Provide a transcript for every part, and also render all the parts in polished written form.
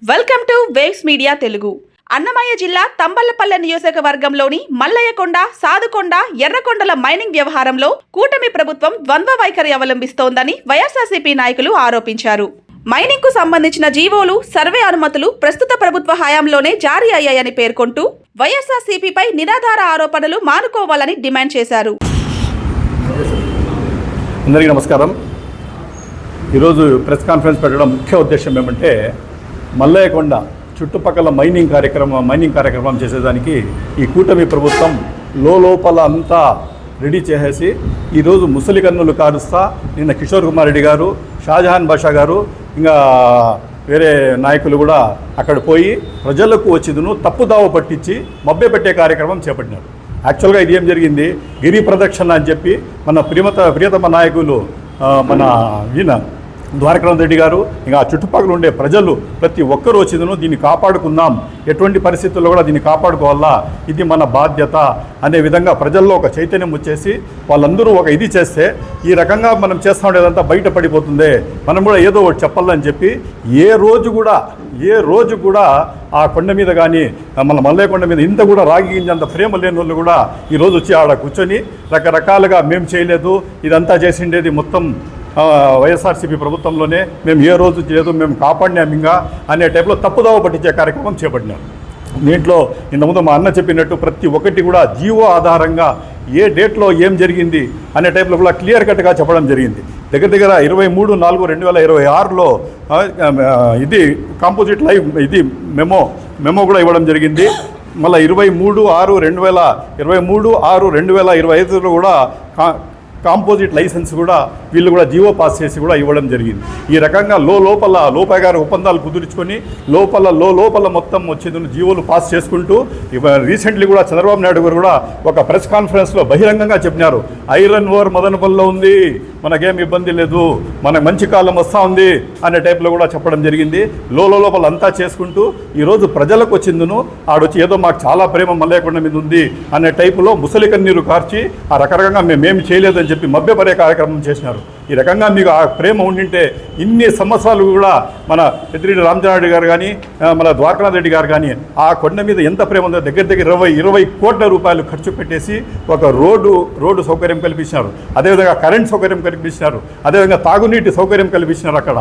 Welcome to waves media Telugu. Annamayya జిల్లా తంబళ్లపల్లె నియోజకవర్గంలోని Mallayyakonda, సాదుకొండ, ఎర్రకొండల mining వ్యవహారంలో కూటమి ప్రభుత్వం ద్వంద్వ వైఖరి అవలంబిస్తోందని వైఎస్ఆర్సీపీ నాయకులు ఆరోపించారు. మైనింగ్ కు సంబంధించిన జీవోలు, సర్వే అనుమతులు ప్రస్తుత ప్రభుత్వ హయాంలోనే జారీ అయ్యాయని పేర్కొంటూ వైఎస్ఆర్సీపీపై నిరాధార ఆరోపణలు మానుకోవాలని డిమాండ్ చేశారు. అందరికీ నమస్కారం. ఈరోజు ప్రెస్ కాన్ఫరెన్స్ పెట్టడం ముఖ్య ఉద్దేశం ఏమంటే, మల్లయ్యకొండ చుట్టుపక్కల మైనింగ్ కార్యక్రమం చేసేదానికి ఈ కూటమి ప్రభుత్వం లోపల అంతా రెడీ చేసేసి ఈరోజు ముసలి కన్నులు కారుస్తా నిన్న కిషోర్ కుమార్ రెడ్డి గారు, షాజహాన్ బాషా గారు, ఇంకా వేరే నాయకులు కూడా అక్కడ పోయి ప్రజలకు వచ్చిందును తప్పుదావ పట్టించి మభ్యపెట్టే కార్యక్రమం చేపట్టినారు. యాక్చువల్గా ఇది ఏం జరిగింది, గిరి ప్రదక్షిణ అని చెప్పి మన ప్రియతమ నాయకులు మన ద్వారకానాథ్ రెడ్డి గారు, ఇంకా చుట్టుపక్కల ఉండే ప్రజలు ప్రతి ఒక్కరూ వచ్చిందను దీన్ని కాపాడుకుందాం, ఎటువంటి పరిస్థితుల్లో కూడా దీన్ని కాపాడుకోవాలా, ఇది మన బాధ్యత అనే విధంగా ప్రజల్లో ఒక చైతన్యం వచ్చేసి వాళ్ళందరూ ఒక ఇది చేస్తే ఈ రకంగా మనం చేస్తూ ఉండేదంతా బయటపడిపోతుంది, మనం కూడా ఏదో ఒకటి చెప్పాలని చెప్పి ఏ రోజు కూడా ఆ కొండ మీద కానీ మన మల్లయ్యకొండ మీద ఇంత కూడా రాగి గింజంత ప్రేమ లేని వాళ్ళు కూడా ఈరోజు వచ్చి ఆడ కూర్చొని రకరకాలుగా మేము చేయలేదు, ఇదంతా చేసిండేది మొత్తం వైఎస్ఆర్సీపీ ప్రభుత్వంలోనే, మేము ఏ రోజు చేయలేదు, మేము కాపాడినాం ఇంకా అనే టైప్లో తప్పుదావ పట్టించే కార్యక్రమం చేపట్టినారు. దీంట్లో ఇంతకుముందు మా అన్న చెప్పినట్టు ప్రతి ఒక్కటి కూడా జీవో ఆధారంగా ఏ డేట్లో ఏం జరిగింది అనే టైప్లో కూడా క్లియర్ కట్గా చెప్పడం జరిగింది. దగ్గర 23/4/2026లో ఇది కాంపోజిట్ లైవ్ ఇది మెమో కూడా ఇవ్వడం జరిగింది. మళ్ళీ 23/6/2025లో కూడా కాంపోజిట్ లైసెన్స్ కూడా వీళ్ళు కూడా జీవో పాస్ చేసి కూడా ఇవ్వడం జరిగింది. ఈ రకంగా లోపల గారు ఒప్పందాలు కుదుర్చుకొని లోపల మొత్తం వచ్చేది జీవోలు పాస్ చేసుకుంటూ రీసెంట్లీ కూడా చంద్రబాబు నాయుడు గారు కూడా ఒక ప్రెస్ కాన్ఫరెన్స్లో బహిరంగంగా చెప్పినారు, ఐరన్ ఓర్ మదనపల్లిలో ఉంది, మనకేం ఇబ్బంది లేదు, మనకు మంచి కాలం వస్తూ ఉంది అనే టైప్లో కూడా చెప్పడం జరిగింది. లోపల అంతా చేసుకుంటూ ఈరోజు ప్రజలకు వచ్చిందును ఆడొచ్చి ఏదో మాకు చాలా ప్రేమ మల్లయ్యకొండ మీద ఉంది అనే టైపులో ముసలి కన్నీరు కార్చి ఆ రకరకంగా మేమేమి చేయలేదని చెప్పి మభ్యపడే కార్యక్రమం చేసినారు. ఈ రకంగా మీకు ఆ ప్రేమ ఉండింటే ఇన్ని సంవత్సరాలు కూడా మన పెద్దిరెడ్డి రామచంద్రారెడ్డి గారు కానీ మన ద్వారకానాథ్ రెడ్డి గారు కానీ ఆ కొండ మీద ఎంత ప్రేమ ఉందో దగ్గర 20 కోట్ల రూపాయలు ఖర్చు పెట్టేసి ఒక రోడ్డు సౌకర్యం కల్పించినారు, అదేవిధంగా కరెంట్ సౌకర్యం కల్పించినారు, అదేవిధంగా తాగునీటి సౌకర్యం కల్పించినారు. అక్కడ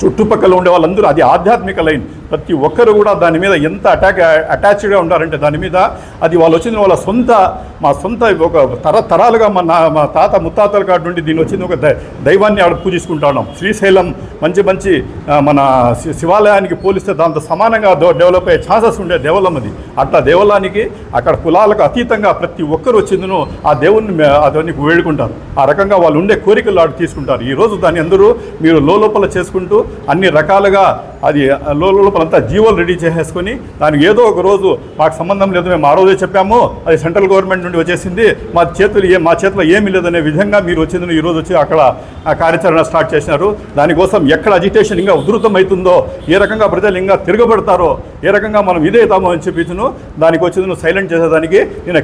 చుట్టుపక్కల ఉండే వాళ్ళందరూ అది ఆధ్యాత్మిక లైన్, ప్రతి ఒక్కరు కూడా దాని మీద ఎంత అటాచ్డ్గా ఉంటారంటే దాని మీద అది వాళ్ళు వచ్చింది వాళ్ళ మా సొంత ఒక తరాలుగా మా తాత ముత్తాతల కాడి నుండి దీన్ని వచ్చింది ఒక దైవాన్ని ఆడ పూజించుకుంటా ఉన్నాం. శ్రీశైలం మంచి మన శివాలయానికి పోలిస్తే దాంతో సమానంగా డెవలప్ అయ్యే ఛాన్సెస్ ఉండే దేవాలయం అది. అట్లా దేవాలయానికి అక్కడ కులాలకు అతీతంగా ప్రతి ఒక్కరు వచ్చిందును ఆ దేవుణ్ణి అదని వేడుకుంటారు. ఆ రకంగా వాళ్ళు ఉండే కోరికలు ఆడు తీసుకుంటారు. ఈరోజు దాన్ని అందరూ మీరు లోపల చేసుకుంటూ అన్ని రకాలుగా అది లోపలంతా జీవోలు రెడీ చేసేసుకొని దానికి ఏదో ఒక రోజు మాకు సంబంధం లేదు, మేము ఆ రోజే చెప్పాము, అది సెంట్రల్ గవర్నమెంట్ నుండి వచ్చేసింది, మా చేతిలో ఏమీ లేదనే విధంగా మీరు వచ్చిందని ఈరోజు వచ్చి అక్కడ కార్యాచరణ స్టార్ట్ చేసినారు. దానికోసం ఎక్కడ అజిటేషన్ ఇంకా ఉధృతం అవుతుందో, ఏ రకంగా ప్రజలు ఇంకా తిరగబడతారో, ఏ రకంగా మనం ఇదేతామో అని చెప్పిను దానికి వచ్చి సైలెంట్ చేసేదానికి నేను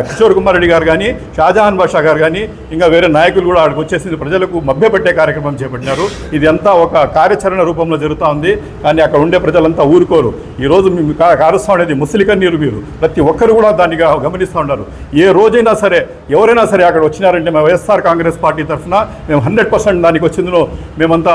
కిషోర్ కుమార్ రెడ్డి గారు కానీ, షాజహాన్ బాషా గారు కానీ, ఇంకా వేరే నాయకులు కూడా అక్కడికి వచ్చేసింది ప్రజలకు మభ్యపెట్టే కార్యక్రమం చేపట్టినారు. ఇది అంతా ఒక కార్యాచరణ రూపంలో జరుగుతూ ఉంది. కానీ అక్కడ ఉండే ప్రజలంతా ఊరుకోరు. ఈరోజు మేము కారుస్తూ ఉండేది ముసలి కన్నీరు. మీరు ప్రతి ఒక్కరు కూడా దాన్ని గమనిస్తూ ఉన్నారు. ఏ రోజైనా సరే ఎవరైనా సరే అక్కడ వచ్చినారంటే మేము వైఎస్ఆర్ కాంగ్రెస్ పార్టీ తరఫున మేము 100% దానికి వచ్చిందో మేమంతా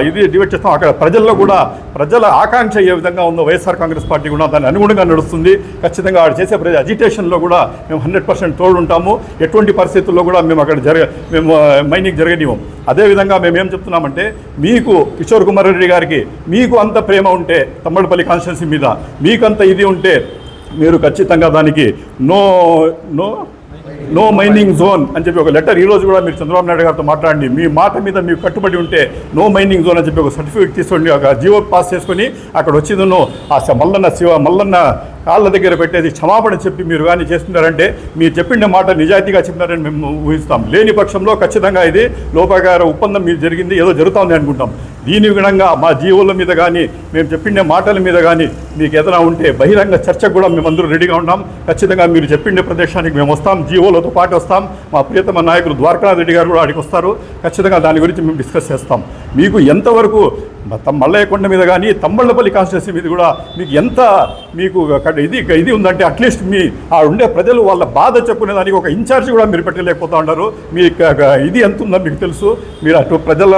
ఇది డిబేట్ చేస్తాం. అక్కడ ప్రజల్లో కూడా ప్రజల ఆకాంక్ష ఏ విధంగా ఉందో వైఎస్ఆర్ కాంగ్రెస్ పార్టీ కూడా దాన్ని అనుగుణంగా నడుస్తుంది. ఖచ్చితంగా ఆడ చేసే అజిటేషన్లో కూడా మేము 100% తోడుంటాము. ఎటువంటి పరిస్థితుల్లో కూడా మేము అక్కడ మేము మైనింగ్ జరగనివ్వం. అదేవిధంగా మేము ఏం చెప్తున్నామంటే, మీకు కిషోర్ కుమార్ రెడ్డి గారికి మీకు అంత ప్రేమ ఉంటే తమ్మడపల్లి కాన్స్టిట్యున్సీ మీద మీకు అంత ఇది ఉంటే మీరు ఖచ్చితంగా దానికి నో మైనింగ్ జోన్ అని చెప్పి ఒక లెటర్ ఈరోజు కూడా మీరు చంద్రబాబు నాయుడు గారితో మాట్లాడండి. మీ మాట మీద మీకు కట్టుబడి ఉంటే నో మైనింగ్ జోన్ అని చెప్పి ఒక సర్టిఫికేట్ తీసుకోండి, ఒక జీవో పాస్ చేసుకొని అక్కడ వచ్చిందో ఆ మల్లన్న కాళ్ళ దగ్గర పెట్టేది క్షమాపణ చెప్పి మీరు కానీ చేస్తున్నారంటే మీరు చెప్పిన మాట నిజాయితీగా చెప్పినారని మేము ఊహిస్తాం. లేని పక్షంలో ఖచ్చితంగా ఇది లోపాగార ఒప్పందం మీరు జరిగింది ఏదో జరుగుతుంది అనుకుంటాం. దీని విధంగా మా జీవుల మీద కానీ మేము చెప్పిండే మాటల మీద కానీ మీకు ఏదైనా ఉంటే బహిరంగ చర్చకు కూడా మేమందరూ రెడీగా ఉన్నాం. ఖచ్చితంగా మీరు చెప్పిండే ప్రదేశానికి మేము వస్తాం, జీవోలతో పాటు వస్తాం. మా ప్రియతమ నాయకులు ద్వారకానాథ్ రెడ్డి గారు కూడా అడిగి వస్తారు. ఖచ్చితంగా దాని గురించి మేము డిస్కస్ చేస్తాం. మీకు ఎంతవరకు మల్లయ్యకొండ మీద కానీ తంబళ్ళపల్లి కాన్స్టిట్యూన్సీ మీద కూడా మీకు ఎంత మీకు ఇది ఉందంటే అట్లీస్ట్ మీ ఆ ఉండే ప్రజలు వాళ్ళ బాధ చెప్పుకునే దానికి ఒక ఇన్ఛార్జ్ కూడా మీరు పెట్టలేకపోతూ ఉన్నారు. మీ ఇది ఎంత ఉందో మీకు తెలుసు. మీరు అటు ప్రజల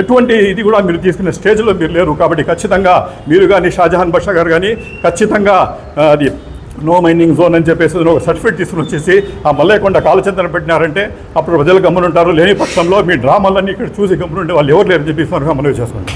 ఎటువంటి ఇది కూడా మీరు తీసుకునే స్టేజ్లో మీరు లేరు. కాబట్టి ఖచ్చితంగా మీరు కానీ షాజహాన్ బాషా గారు కానీ ఖచ్చితంగా అది నో మైనింగ్ జోన్ అని చెప్పేసి ఒక సర్టిఫికేట్ తీసుకుని వచ్చేసి ఆ మల్లయ్యకొండ కాలచందన పెట్టినారంటే అప్పుడు ప్రజలు గమనుంటారు. లేని పక్షంలో మీ డ్రామాలన్నీ ఇక్కడ చూసి గమనుండే వాళ్ళు ఎవరు లేరు చెప్పేసి మనం గమనం చేసుకోండి.